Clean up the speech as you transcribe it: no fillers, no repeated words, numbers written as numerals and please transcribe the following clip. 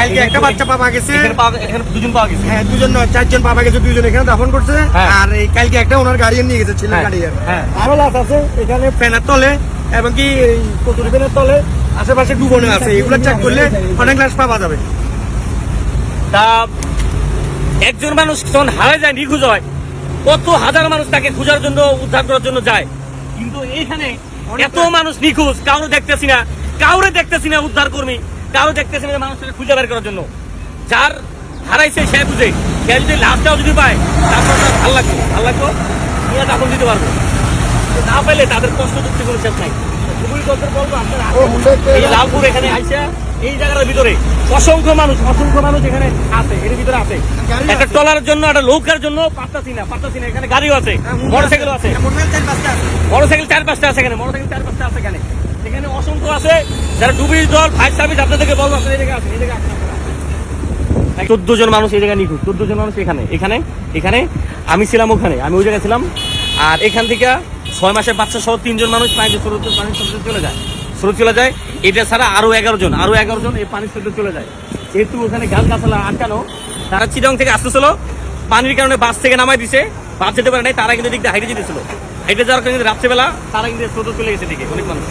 কালকে একটা বাচ্চা পাওয়া গেছে, এখানে দুজন পাওয়া গেছে। হ্যাঁ দুজন নয়, 4 জন পাওয়া গেছে, 2 জন এখানে দাফন করছে। আর এই কালকে একটা ওনার গার্ডিয়ান নিয়ে গেছে, ছেলের গার্ডিয়ান। আরো লাশ আছে এখানে ফ্যানের তলে এবং কি কচুরি ফ্যানের তলে আশেপাশে ডুবনে আছে। এগুলো চেক করলে অনেক লাশ পাওয়া যাবে। তা একজন মানুষ যখন হারায় যায়, নিখোঁজ হয়, কত হাজার মানুষ তাকে খোঁজার জন্য, উদ্ধার করার জন্য যায়। কিন্তু এইখানে এত মানুষ নিখোঁজ, কাউরে দেখতেছি না উদ্ধার কর্মী, কাউরে দেখতেছি না মানুষকে খুঁজে বের করার জন্য। যার হারাইছে সে খুঁজে, সে যদি লাশটাও যদি পায়, তারপর তার ভালো লাগলো নিয়ে দাফন দিতে পারবো। না পেলে তাদের কষ্ট দুঃখে কোনো শেষ নাই। খুবই কষ্ট বলবো আপনারা, এই লালপুর এখানে আইসা এই জায়গাটার ভিতরে অসংখ্য মানুষ এখানে আছে, এর ভিতরে আছে। একটা ট্রলারের জন্য, একটা নৌকার জন্য পারতাছি না। এখানে গাড়িও আছে, মোটরসাইকেলও আছে, মোটরসাইকেল 4-5টা আছে এখানে, এখানে অসংখ্য আছে। যারা ডুবির দল, ফায়ার সার্ভিস, আপনাদেরকে বলবো আপনারা এই জায়গায় আসেন, 14 জন মানুষ এই জায়গায় নিখোঁজ, 14 জন মানুষ এখানে আমি ছিলাম, ওখানে আমি ওই জায়গায় ছিলাম। আর এখান থেকে 6 মাসের বাচ্চা সহ 3 জন মানুষ পানিতে চলে যায়। এটা ছাড়া আরো 11 জন এই পানির স্রোতে চলে যায়। যেহেতু ওখানে গাছগাছালা আটকানো, তারা চিটাং থেকে আসতেছিল, পানির কারণে বাস থেকে নামাই দিছে, বাস যেতে পারে নাই, তারা কিন্তু দিক দিয়ে হাইটে যেতেছিল। হাইটে যাওয়ার কারণে রাত্রেবেলা তারা কিন্তু স্রোতে চলে গেছে দিকে অনেক মানুষ।